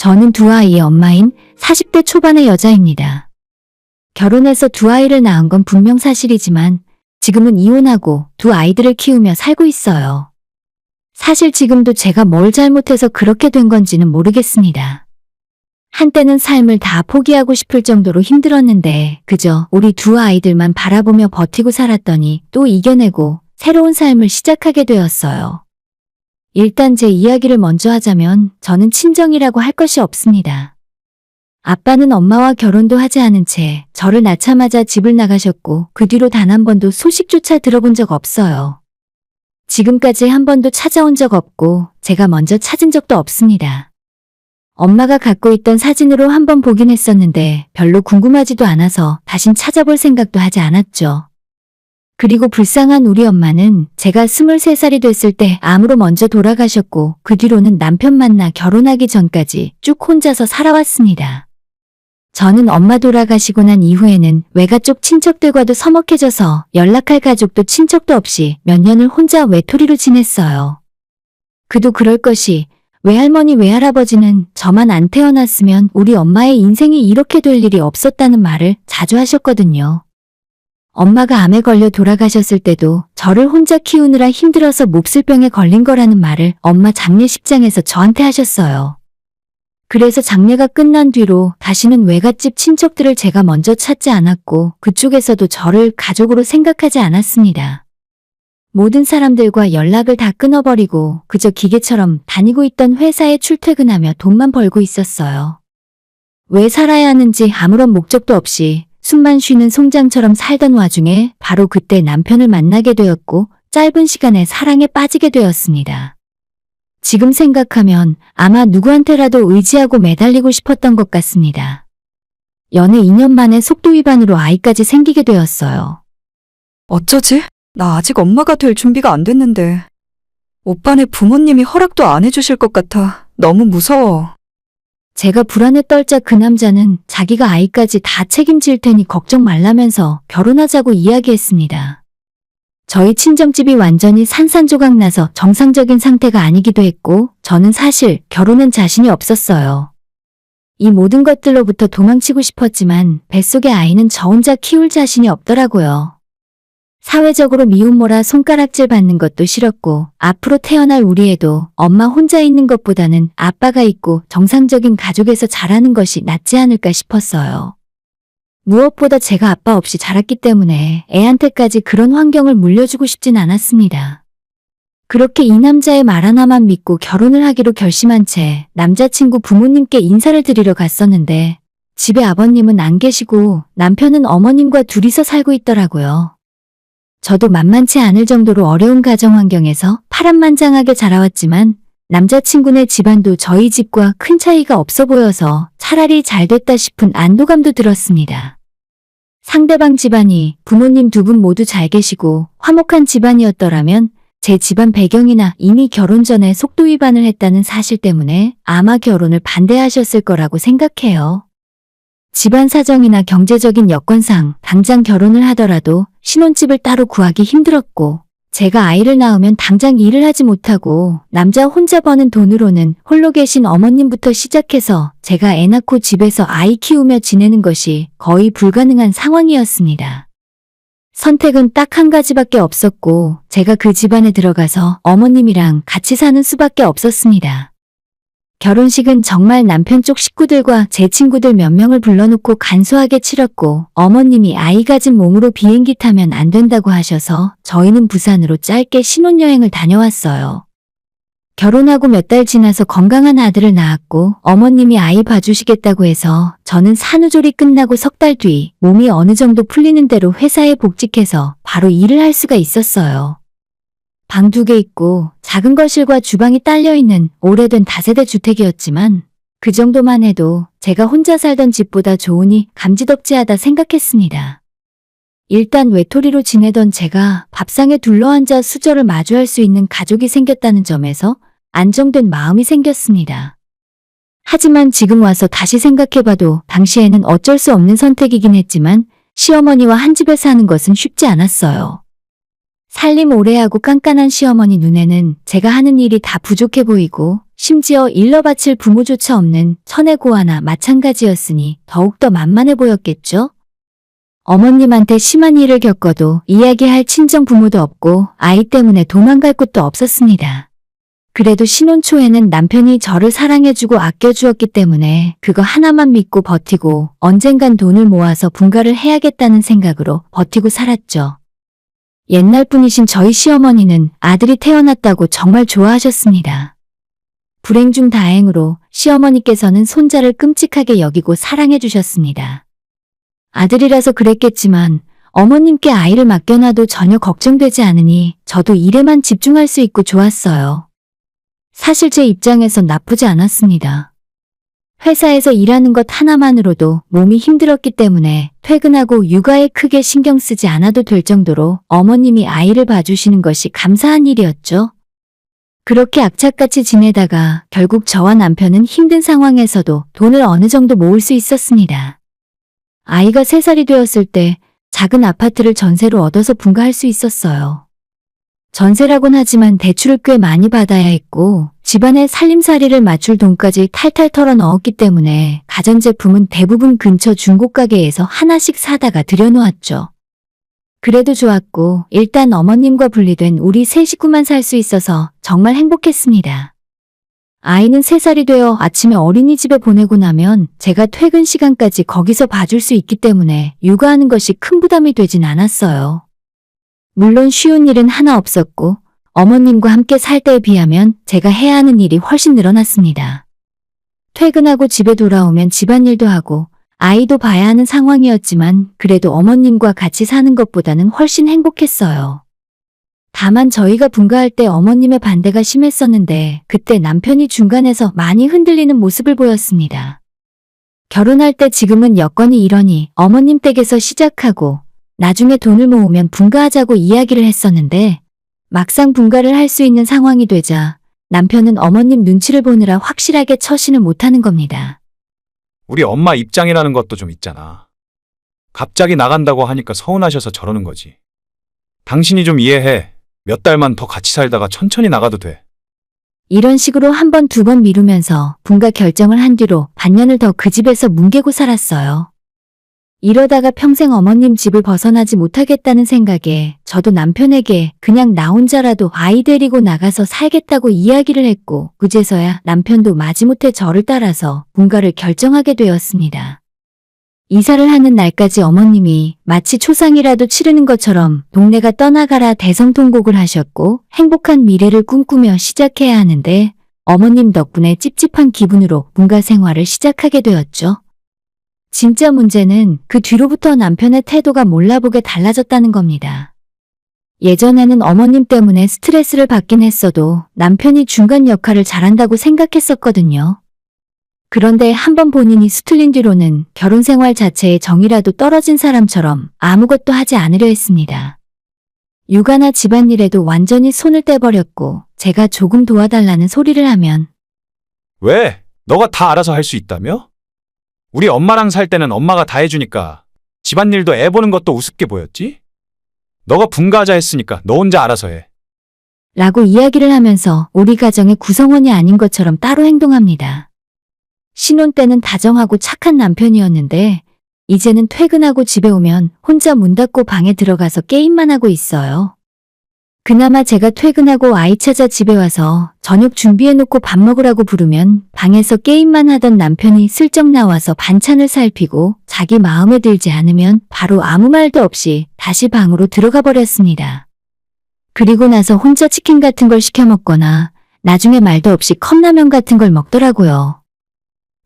저는 두 아이의 엄마인 40대 초반의 여자입니다. 결혼해서 두 아이를 낳은 건 분명 사실이지만 지금은 이혼하고 두 아이들을 키우며 살고 있어요. 사실 지금도 제가 뭘 잘못해서 그렇게 된 건지는 모르겠습니다. 한때는 삶을 다 포기하고 싶을 정도로 힘들었는데 그저 우리 두 아이들만 바라보며 버티고 살았더니 또 이겨내고 새로운 삶을 시작하게 되었어요. 일단 제 이야기를 먼저 하자면 저는 친정이라고 할 것이 없습니다. 아빠는 엄마와 결혼도 하지 않은 채 저를 낳자마자 집을 나가셨고 그 뒤로 단 한 번도 소식조차 들어본 적 없어요. 지금까지 한 번도 찾아온 적 없고 제가 먼저 찾은 적도 없습니다. 엄마가 갖고 있던 사진으로 한 번 보긴 했었는데 별로 궁금하지도 않아서 다신 찾아볼 생각도 하지 않았죠. 그리고 불쌍한 우리 엄마는 제가 23살이 됐을 때 암으로 먼저 돌아가셨고 그 뒤로는 남편 만나 결혼하기 전까지 쭉 혼자서 살아왔습니다. 저는 엄마 돌아가시고 난 이후에는 외가 쪽 친척들과도 서먹해져서 연락할 가족도 친척도 없이 몇 년을 혼자 외톨이로 지냈어요. 그도 그럴 것이 외할머니 외할아버지는 저만 안 태어났으면 우리 엄마의 인생이 이렇게 될 일이 없었다는 말을 자주 하셨거든요. 엄마가 암에 걸려 돌아가셨을 때도 저를 혼자 키우느라 힘들어서 몹쓸병에 걸린 거라는 말을 엄마 장례식장에서 저한테 하셨어요. 그래서 장례가 끝난 뒤로 다시는 외갓집 친척들을 제가 먼저 찾지 않았고 그쪽에서도 저를 가족으로 생각하지 않았습니다. 모든 사람들과 연락을 다 끊어버리고 그저 기계처럼 다니고 있던 회사에 출퇴근하며 돈만 벌고 있었어요. 왜 살아야 하는지 아무런 목적도 없이 숨만 쉬는 송장처럼 살던 와중에 바로 그때 남편을 만나게 되었고 짧은 시간에 사랑에 빠지게 되었습니다. 지금 생각하면 아마 누구한테라도 의지하고 매달리고 싶었던 것 같습니다. 연애 2년 만에 속도 위반으로 아이까지 생기게 되었어요. 어쩌지? 나 아직 엄마가 될 준비가 안 됐는데. 오빠네 부모님이 허락도 안 해주실 것 같아. 너무 무서워. 제가 불안에 떨자 그 남자는 자기가 아이까지 다 책임질 테니 걱정 말라면서 결혼하자고 이야기했습니다. 저희 친정집이 완전히 산산조각 나서 정상적인 상태가 아니기도 했고 저는 사실 결혼은 자신이 없었어요. 이 모든 것들로부터 도망치고 싶었지만 뱃속의 아이는 저 혼자 키울 자신이 없더라고요. 사회적으로 미움모라 손가락질 받는 것도 싫었고 앞으로 태어날 우리 애도 엄마 혼자 있는 것보다는 아빠가 있고 정상적인 가족에서 자라는 것이 낫지 않을까 싶었어요. 무엇보다 제가 아빠 없이 자랐기 때문에 애한테까지 그런 환경을 물려주고 싶진 않았습니다. 그렇게 이 남자의 말 하나만 믿고 결혼을 하기로 결심한 채 남자친구 부모님께 인사를 드리러 갔었는데 집에 아버님은 안 계시고 남편은 어머님과 둘이서 살고 있더라고요. 저도 만만치 않을 정도로 어려운 가정 환경에서 파란만장하게 자라왔지만 남자친구네 집안도 저희 집과 큰 차이가 없어 보여서 차라리 잘 됐다 싶은 안도감도 들었습니다. 상대방 집안이 부모님 두 분 모두 잘 계시고 화목한 집안이었더라면 제 집안 배경이나 이미 결혼 전에 속도 위반을 했다는 사실 때문에 아마 결혼을 반대하셨을 거라고 생각해요. 집안 사정이나 경제적인 여건상 당장 결혼을 하더라도 신혼집을 따로 구하기 힘들었고 제가 아이를 낳으면 당장 일을 하지 못하고 남자 혼자 버는 돈으로는 홀로 계신 어머님부터 시작해서 제가 애 낳고 집에서 아이 키우며 지내는 것이 거의 불가능한 상황이었습니다. 선택은 딱 한 가지밖에 없었고 제가 그 집안에 들어가서 어머님이랑 같이 사는 수밖에 없었습니다. 결혼식은 정말 남편 쪽 식구들과 제 친구들 몇 명을 불러놓고 간소하게 치렀고 어머님이 아이 가진 몸으로 비행기 타면 안 된다고 하셔서 저희는 부산으로 짧게 신혼여행을 다녀왔어요. 결혼하고 몇 달 지나서 건강한 아들을 낳았고 어머님이 아이 봐주시겠다고 해서 저는 산후조리 끝나고 석 달 뒤 몸이 어느 정도 풀리는 대로 회사에 복직해서 바로 일을 할 수가 있었어요. 방 2개 있고 작은 거실과 주방이 딸려있는 오래된 다세대 주택이었지만 그 정도만 해도 제가 혼자 살던 집보다 좋으니 감지덕지하다 생각했습니다. 일단 외톨이로 지내던 제가 밥상에 둘러앉아 수저를 마주할 수 있는 가족이 생겼다는 점에서 안정된 마음이 생겼습니다. 하지만 지금 와서 다시 생각해봐도 당시에는 어쩔 수 없는 선택이긴 했지만 시어머니와 한 집에 사는 것은 쉽지 않았어요. 살림 오래 하고 깐깐한 시어머니 눈에는 제가 하는 일이 다 부족해 보이고 심지어 일러 바칠 부모조차 없는 천혜고아나 마찬가지였으니 더욱더 만만해 보였겠죠? 어머님한테 심한 일을 겪어도 이야기할 친정 부모도 없고 아이 때문에 도망갈 곳도 없었습니다. 그래도 신혼 초에는 남편이 저를 사랑해주고 아껴주었기 때문에 그거 하나만 믿고 버티고 언젠간 돈을 모아서 분가를 해야겠다는 생각으로 버티고 살았죠. 옛날 분이신 저희 시어머니는 아들이 태어났다고 정말 좋아하셨습니다. 불행 중 다행으로 시어머니께서는 손자를 끔찍하게 여기고 사랑해 주셨습니다. 아들이라서 그랬겠지만 어머님께 아이를 맡겨놔도 전혀 걱정되지 않으니 저도 일에만 집중할 수 있고 좋았어요. 사실 제 입장에선 나쁘지 않았습니다. 회사에서 일하는 것 하나만으로도 몸이 힘들었기 때문에 퇴근하고 육아에 크게 신경 쓰지 않아도 될 정도로 어머님이 아이를 봐주시는 것이 감사한 일이었죠. 그렇게 악착같이 지내다가 결국 저와 남편은 힘든 상황에서도 돈을 어느 정도 모을 수 있었습니다. 아이가 3살이 되었을 때 작은 아파트를 전세로 얻어서 분가할 수 있었어요. 전세라곤 하지만 대출을 꽤 많이 받아야 했고 집안의 살림살이를 맞출 돈까지 탈탈 털어 넣었기 때문에 가전제품은 대부분 근처 중고가게에서 하나씩 사다가 들여놓았죠. 그래도 좋았고 일단 어머님과 분리된 우리 세 식구만 살 수 있어서 정말 행복했습니다. 아이는 3살이 되어 아침에 어린이집에 보내고 나면 제가 퇴근 시간까지 거기서 봐줄 수 있기 때문에 육아하는 것이 큰 부담이 되진 않았어요. 물론 쉬운 일은 하나 없었고 어머님과 함께 살 때에 비하면 제가 해야 하는 일이 훨씬 늘어났습니다. 퇴근하고 집에 돌아오면 집안일도 하고 아이도 봐야 하는 상황이었지만 그래도 어머님과 같이 사는 것보다는 훨씬 행복했어요. 다만 저희가 분가할 때 어머님의 반대가 심했었는데 그때 남편이 중간에서 많이 흔들리는 모습을 보였습니다. 결혼할 때 지금은 여건이 이러니 어머님 댁에서 시작하고 나중에 돈을 모으면 분가하자고 이야기를 했었는데 막상 분가를 할 수 있는 상황이 되자 남편은 어머님 눈치를 보느라 확실하게 처신을 못하는 겁니다. 우리 엄마 입장이라는 것도 좀 있잖아. 갑자기 나간다고 하니까 서운하셔서 저러는 거지. 당신이 좀 이해해. 몇 달만 더 같이 살다가 천천히 나가도 돼. 이런 식으로 한 번, 두 번 미루면서 분가 결정을 한 뒤로 반년을 더 그 집에서 뭉개고 살았어요. 이러다가 평생 어머님 집을 벗어나지 못하겠다는 생각에 저도 남편에게 그냥 나 혼자라도 아이 데리고 나가서 살겠다고 이야기를 했고 그제서야 남편도 마지못해 저를 따라서 분가를 결정하게 되었습니다. 이사를 하는 날까지 어머님이 마치 초상이라도 치르는 것처럼 동네가 떠나가라 대성통곡을 하셨고 행복한 미래를 꿈꾸며 시작해야 하는데 어머님 덕분에 찝찝한 기분으로 분가 생활을 시작하게 되었죠. 진짜 문제는 그 뒤로부터 남편의 태도가 몰라보게 달라졌다는 겁니다. 예전에는 어머님 때문에 스트레스를 받긴 했어도 남편이 중간 역할을 잘한다고 생각했었거든요. 그런데 한번 본인이 수틀린 뒤로는 결혼 생활 자체의 정이라도 떨어진 사람처럼 아무것도 하지 않으려 했습니다. 육아나 집안일에도 완전히 손을 떼버렸고 제가 조금 도와달라는 소리를 하면 왜? 너가 다 알아서 할 수 있다며? 우리 엄마랑 살 때는 엄마가 다 해주니까 집안일도 애 보는 것도 우습게 보였지? 너가 분가하자 했으니까 너 혼자 알아서 해. 라고 이야기를 하면서 우리 가정의 구성원이 아닌 것처럼 따로 행동합니다. 신혼 때는 다정하고 착한 남편이었는데 이제는 퇴근하고 집에 오면 혼자 문 닫고 방에 들어가서 게임만 하고 있어요. 그나마 제가 퇴근하고 아이 찾아 집에 와서 저녁 준비해놓고 밥 먹으라고 부르면 방에서 게임만 하던 남편이 슬쩍 나와서 반찬을 살피고 자기 마음에 들지 않으면 바로 아무 말도 없이 다시 방으로 들어가 버렸습니다. 그리고 나서 혼자 치킨 같은 걸 시켜 먹거나 나중에 말도 없이 컵라면 같은 걸 먹더라고요.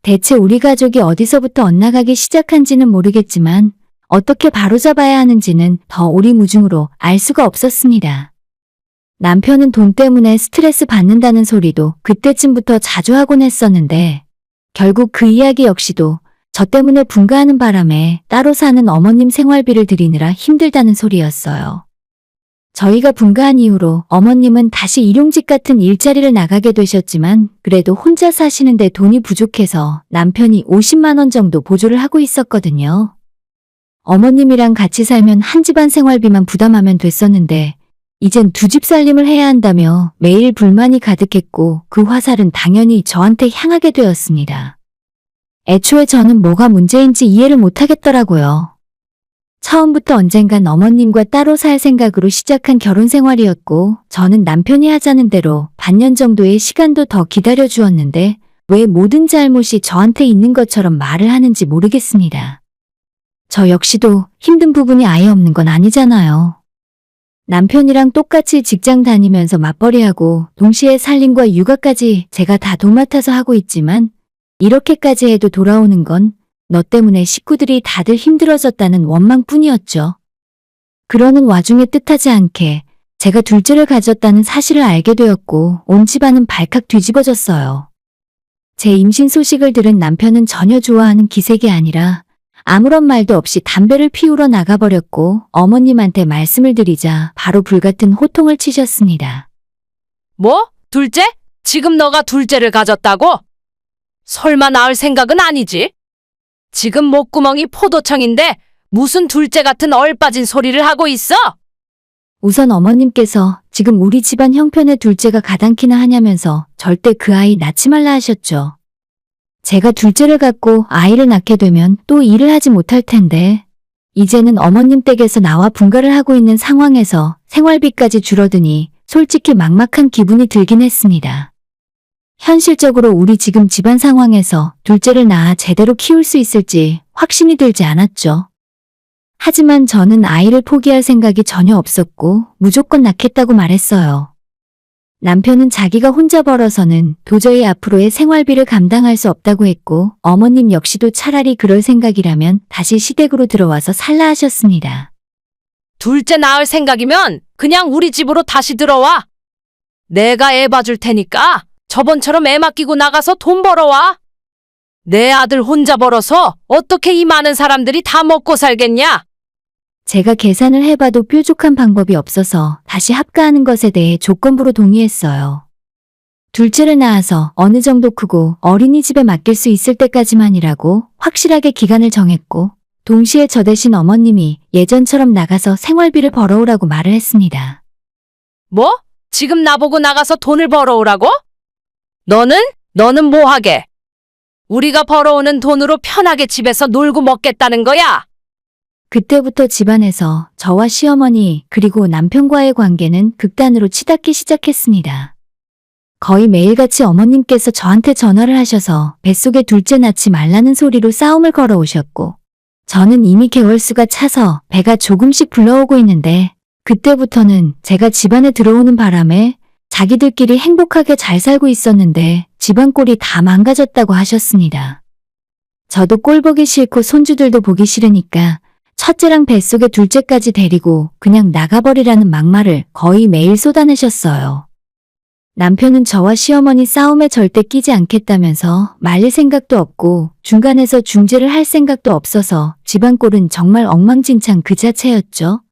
대체 우리 가족이 어디서부터 엇나가기 시작한지는 모르겠지만 어떻게 바로잡아야 하는지는 더 오리무중으로 알 수가 없었습니다. 남편은 돈 때문에 스트레스 받는다는 소리도 그때쯤부터 자주 하곤 했었는데 결국 그 이야기 역시도 저 때문에 분가하는 바람에 따로 사는 어머님 생활비를 드리느라 힘들다는 소리였어요. 저희가 분가한 이후로 어머님은 다시 일용직 같은 일자리를 나가게 되셨지만 그래도 혼자 사시는데 돈이 부족해서 남편이 50만 원 정도 보조를 하고 있었거든요. 어머님이랑 같이 살면 한 집안 생활비만 부담하면 됐었는데 이젠 두 집 살림을 해야 한다며 매일 불만이 가득했고 그 화살은 당연히 저한테 향하게 되었습니다. 애초에 저는 뭐가 문제인지 이해를 못하겠더라고요. 처음부터 언젠간 어머님과 따로 살 생각으로 시작한 결혼 생활이었고 저는 남편이 하자는 대로 반년 정도의 시간도 더 기다려 주었는데 왜 모든 잘못이 저한테 있는 것처럼 말을 하는지 모르겠습니다. 저 역시도 힘든 부분이 아예 없는 건 아니잖아요. 남편이랑 똑같이 직장 다니면서 맞벌이하고 동시에 살림과 육아까지 제가 다 도맡아서 하고 있지만 이렇게까지 해도 돌아오는 건 너 때문에 식구들이 다들 힘들어졌다는 원망뿐이었죠. 그러는 와중에 뜻하지 않게 제가 둘째를 가졌다는 사실을 알게 되었고 온 집안은 발칵 뒤집어졌어요. 제 임신 소식을 들은 남편은 전혀 좋아하는 기색이 아니라 아무런 말도 없이 담배를 피우러 나가버렸고 어머님한테 말씀을 드리자 바로 불같은 호통을 치셨습니다. 뭐? 둘째? 지금 너가 둘째를 가졌다고? 설마 낳을 생각은 아니지? 지금 목구멍이 포도청인데 무슨 둘째 같은 얼빠진 소리를 하고 있어? 우선 어머님께서 지금 우리 집안 형편에 둘째가 가당키나 하냐면서 절대 그 아이 낳지 말라 하셨죠. 제가 둘째를 갖고 아이를 낳게 되면 또 일을 하지 못할 텐데 이제는 어머님 댁에서 나와 분가를 하고 있는 상황에서 생활비까지 줄어드니 솔직히 막막한 기분이 들긴 했습니다. 현실적으로 우리 지금 집안 상황에서 둘째를 낳아 제대로 키울 수 있을지 확신이 들지 않았죠. 하지만 저는 아이를 포기할 생각이 전혀 없었고 무조건 낳겠다고 말했어요. 남편은 자기가 혼자 벌어서는 도저히 앞으로의 생활비를 감당할 수 없다고 했고 어머님 역시도 차라리 그럴 생각이라면 다시 시댁으로 들어와서 살라 하셨습니다. 둘째 낳을 생각이면 그냥 우리 집으로 다시 들어와. 내가 애 봐줄 테니까 저번처럼 애 맡기고 나가서 돈 벌어와. 내 아들 혼자 벌어서 어떻게 이 많은 사람들이 다 먹고 살겠냐? 제가 계산을 해봐도 뾰족한 방법이 없어서 다시 합가하는 것에 대해 조건부로 동의했어요. 둘째를 낳아서 어느 정도 크고 어린이집에 맡길 수 있을 때까지만이라고 확실하게 기간을 정했고 동시에 저 대신 어머님이 예전처럼 나가서 생활비를 벌어오라고 말을 했습니다. 뭐? 지금 나보고 나가서 돈을 벌어오라고? 너는 뭐 하게? 우리가 벌어오는 돈으로 편하게 집에서 놀고 먹겠다는 거야? 그때부터 집안에서 저와 시어머니 그리고 남편과의 관계는 극단으로 치닫기 시작했습니다. 거의 매일같이 어머님께서 저한테 전화를 하셔서 뱃속에 둘째 낳지 말라는 소리로 싸움을 걸어오셨고 저는 이미 개월수가 차서 배가 조금씩 불러오고 있는데 그때부터는 제가 집안에 들어오는 바람에 자기들끼리 행복하게 잘 살고 있었는데 집안 꼴이 다 망가졌다고 하셨습니다. 저도 꼴 보기 싫고 손주들도 보기 싫으니까 첫째랑 뱃속에 둘째까지 데리고 그냥 나가버리라는 막말을 거의 매일 쏟아내셨어요. 남편은 저와 시어머니 싸움에 절대 끼지 않겠다면서 말릴 생각도 없고 중간에서 중재를 할 생각도 없어서 집안 꼴은 정말 엉망진창 그 자체였죠.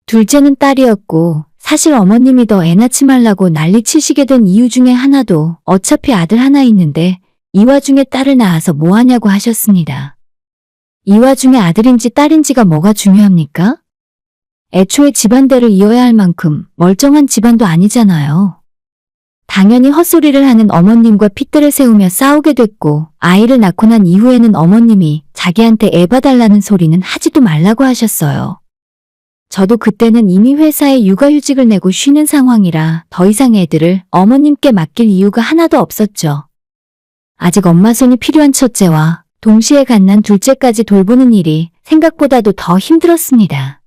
둘째는 딸이었고 사실 어머님이 더 애 낳지 말라고 난리치시게 된 이유 중에 하나도 어차피 아들 하나 있는데 이 와중에 딸을 낳아서 뭐하냐고 하셨습니다. 이 와중에 아들인지 딸인지가 뭐가 중요합니까? 애초에 집안대를 이어야 할 만큼 멀쩡한 집안도 아니잖아요. 당연히 헛소리를 하는 어머님과 핏대를 세우며 싸우게 됐고 아이를 낳고 난 이후에는 어머님이 자기한테 애 봐달라는 소리는 하지도 말라고 하셨어요. 저도 그때는 이미 회사에 육아휴직을 내고 쉬는 상황이라 더 이상 애들을 어머님께 맡길 이유가 하나도 없었죠. 아직 엄마 손이 필요한 첫째와 동시에 갓난 둘째까지 돌보는 일이 생각보다도 더 힘들었습니다.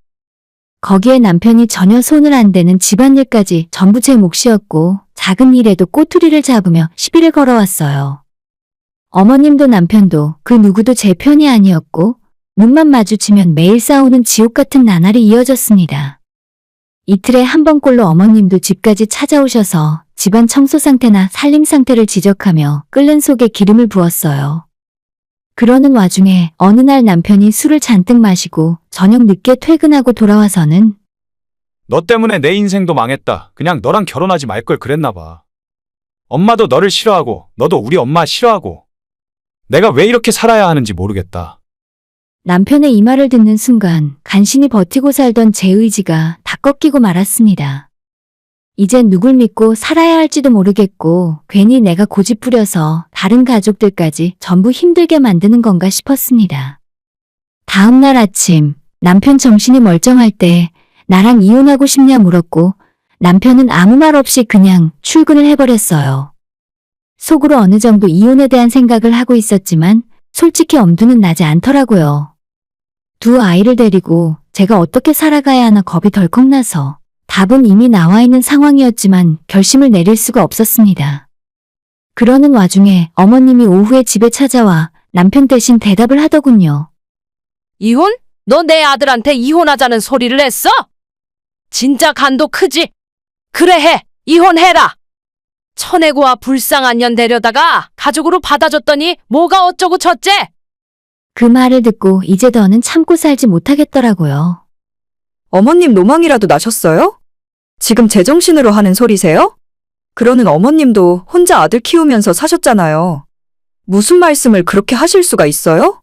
거기에 남편이 전혀 손을 안 대는 집안일까지 전부 제 몫이었고 작은 일에도 꼬투리를 잡으며 시비를 걸어왔어요. 어머님도 남편도 그 누구도 제 편이 아니었고 눈만 마주치면 매일 싸우는 지옥 같은 나날이 이어졌습니다. 이틀에 한 번꼴로 어머님도 집까지 찾아오셔서 집안 청소 상태나 살림 상태를 지적하며 끓는 속에 기름을 부었어요. 그러는 와중에 어느 날 남편이 술을 잔뜩 마시고 저녁 늦게 퇴근하고 돌아와서는 너 때문에 내 인생도 망했다. 그냥 너랑 결혼하지 말 걸 그랬나 봐. 엄마도 너를 싫어하고 너도 우리 엄마 싫어하고 내가 왜 이렇게 살아야 하는지 모르겠다. 남편의 이 말을 듣는 순간 간신히 버티고 살던 제 의지가 다 꺾이고 말았습니다. 이젠 누굴 믿고 살아야 할지도 모르겠고 괜히 내가 고집 부려서 다른 가족들까지 전부 힘들게 만드는 건가 싶었습니다. 다음 날 아침 남편 정신이 멀쩡할 때 나랑 이혼하고 싶냐 물었고 남편은 아무 말 없이 그냥 출근을 해버렸어요. 속으로 어느 정도 이혼에 대한 생각을 하고 있었지만 솔직히 엄두는 나지 않더라고요. 두 아이를 데리고 제가 어떻게 살아가야 하나 겁이 덜컥 나서 답은 이미 나와 있는 상황이었지만 결심을 내릴 수가 없었습니다. 그러는 와중에 어머님이 오후에 집에 찾아와 남편 대신 대답을 하더군요. 이혼? 너 내 아들한테 이혼하자는 소리를 했어? 진짜 간도 크지? 그래 해! 이혼해라! 처내고와 불쌍한 년 데려다가 가족으로 받아줬더니 뭐가 어쩌고 저째? 그 말을 듣고 이제 더는 참고 살지 못하겠더라고요. 어머님 노망이라도 나셨어요? 지금 제정신으로 하는 소리세요? 그러는 어머님도 혼자 아들 키우면서 사셨잖아요. 무슨 말씀을 그렇게 하실 수가 있어요?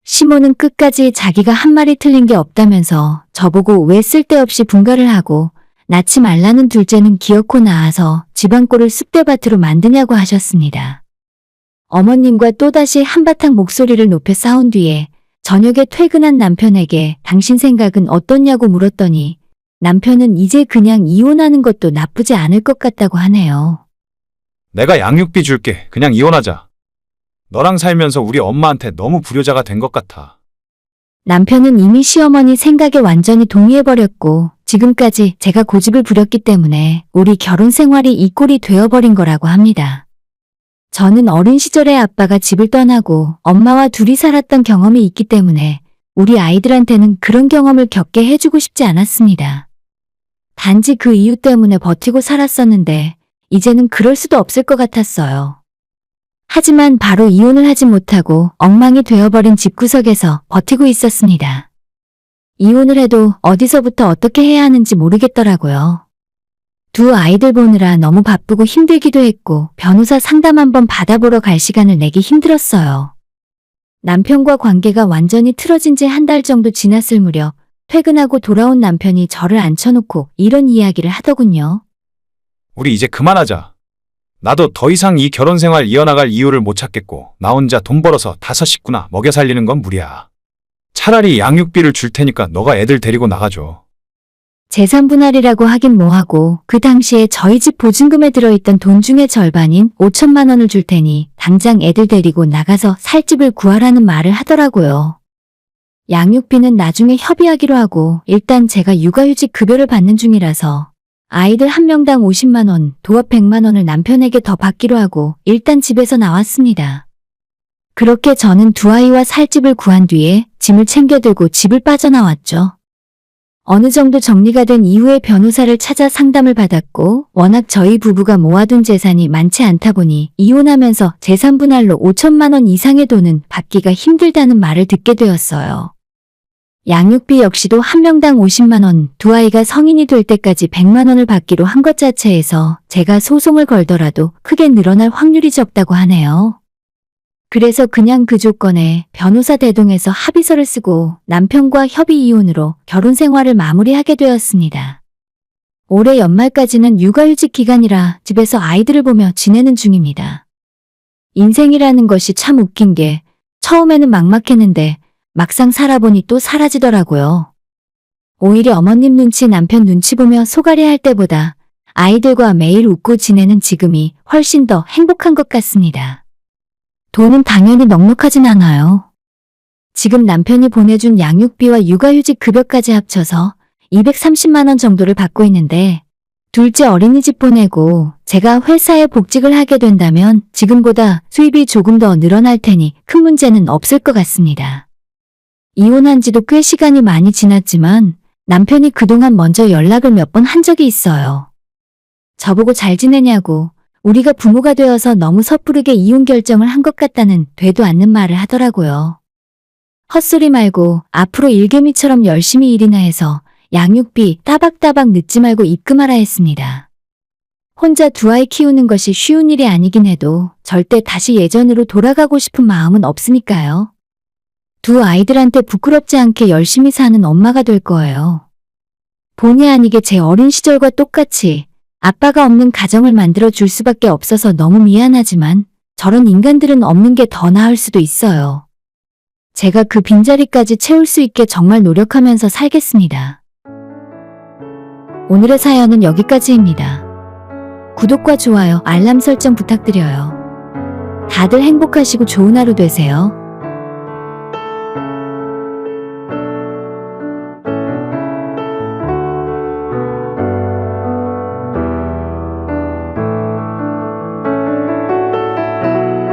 시모는 끝까지 자기가 한 말이 틀린 게 없다면서 저보고 왜 쓸데없이 분가를 하고 낳지 말라는 둘째는 기어코 낳아서 집안꼴을 쑥대밭으로 만드냐고 하셨습니다. 어머님과 또다시 한바탕 목소리를 높여 싸운 뒤에 저녁에 퇴근한 남편에게 당신 생각은 어떻냐고 물었더니 남편은 이제 그냥 이혼하는 것도 나쁘지 않을 것 같다고 하네요. 내가 양육비 줄게. 그냥 이혼하자. 너랑 살면서 우리 엄마한테 너무 불효자가 된 것 같아. 남편은 이미 시어머니 생각에 완전히 동의해버렸고 지금까지 제가 고집을 부렸기 때문에 우리 결혼 생활이 이 꼴이 되어버린 거라고 합니다. 저는 어린 시절에 아빠가 집을 떠나고 엄마와 둘이 살았던 경험이 있기 때문에 우리 아이들한테는 그런 경험을 겪게 해주고 싶지 않았습니다. 단지 그 이유 때문에 버티고 살았었는데 이제는 그럴 수도 없을 것 같았어요. 하지만 바로 이혼을 하지 못하고 엉망이 되어버린 집구석에서 버티고 있었습니다. 이혼을 해도 어디서부터 어떻게 해야 하는지 모르겠더라고요. 두 아이들 보느라 너무 바쁘고 힘들기도 했고 변호사 상담 한번 받아보러 갈 시간을 내기 힘들었어요. 남편과 관계가 완전히 틀어진 지 한 달 정도 지났을 무렵 퇴근하고 돌아온 남편이 저를 앉혀놓고 이런 이야기를 하더군요. 우리 이제 그만하자. 나도 더 이상 이 결혼 생활 이어나갈 이유를 못 찾겠고 나 혼자 돈 벌어서 5 식구나 먹여 살리는 건 무리야. 차라리 양육비를 줄 테니까 너가 애들 데리고 나가줘. 재산 분할이라고 하긴 뭐하고 그 당시에 저희 집 보증금에 들어있던 돈 중에 절반인 5천만 원을 줄 테니 당장 애들 데리고 나가서 살 집을 구하라는 말을 하더라고요. 양육비는 나중에 협의하기로 하고 일단 제가 육아휴직 급여를 받는 중이라서 아이들 한 명당 50만 원, 도합 100만 원을 남편에게 더 받기로 하고 일단 집에서 나왔습니다. 그렇게 저는 두 아이와 살 집을 구한 뒤에 짐을 챙겨들고 집을 빠져나왔죠. 어느 정도 정리가 된 이후에 변호사를 찾아 상담을 받았고 워낙 저희 부부가 모아둔 재산이 많지 않다 보니 이혼하면서 재산 분할로 5천만 원 이상의 돈은 받기가 힘들다는 말을 듣게 되었어요. 양육비 역시도 한 명당 50만 원, 두 아이가 성인이 될 때까지 100만 원을 받기로 한 것 자체에서 제가 소송을 걸더라도 크게 늘어날 확률이 적다고 하네요. 그래서 그냥 그 조건에 변호사 대동해서 합의서를 쓰고 남편과 협의 이혼으로 결혼 생활을 마무리하게 되었습니다. 올해 연말까지는 육아휴직 기간이라 집에서 아이들을 보며 지내는 중입니다. 인생이라는 것이 참 웃긴 게 처음에는 막막했는데 막상 살아보니 또 사라지더라고요. 오히려 어머님 눈치 남편 눈치 보며 소갈이 할 때보다 아이들과 매일 웃고 지내는 지금이 훨씬 더 행복한 것 같습니다. 돈은 당연히 넉넉하진 않아요. 지금 남편이 보내준 양육비와 육아휴직 급여까지 합쳐서 230만 원 정도를 받고 있는데 둘째 어린이집 보내고 제가 회사에 복직을 하게 된다면 지금보다 수입이 조금 더 늘어날 테니 큰 문제는 없을 것 같습니다. 이혼한 지도 꽤 시간이 많이 지났지만 남편이 그동안 먼저 연락을 몇 번 한 적이 있어요. 저보고 잘 지내냐고 우리가 부모가 되어서 너무 섣부르게 이혼 결정을 한 것 같다는 되도 않는 말을 하더라고요. 헛소리 말고 앞으로 일개미처럼 열심히 일이나 해서 양육비 따박따박 늦지 말고 입금하라 했습니다. 혼자 두 아이 키우는 것이 쉬운 일이 아니긴 해도 절대 다시 예전으로 돌아가고 싶은 마음은 없으니까요. 두 아이들한테 부끄럽지 않게 열심히 사는 엄마가 될 거예요. 본의 아니게 제 어린 시절과 똑같이 아빠가 없는 가정을 만들어 줄 수밖에 없어서 너무 미안하지만 저런 인간들은 없는 게 더 나을 수도 있어요. 제가 그 빈자리까지 채울 수 있게 정말 노력하면서 살겠습니다. 오늘의 사연은 여기까지입니다. 구독과 좋아요, 알람 설정 부탁드려요. 다들 행복하시고 좋은 하루 되세요.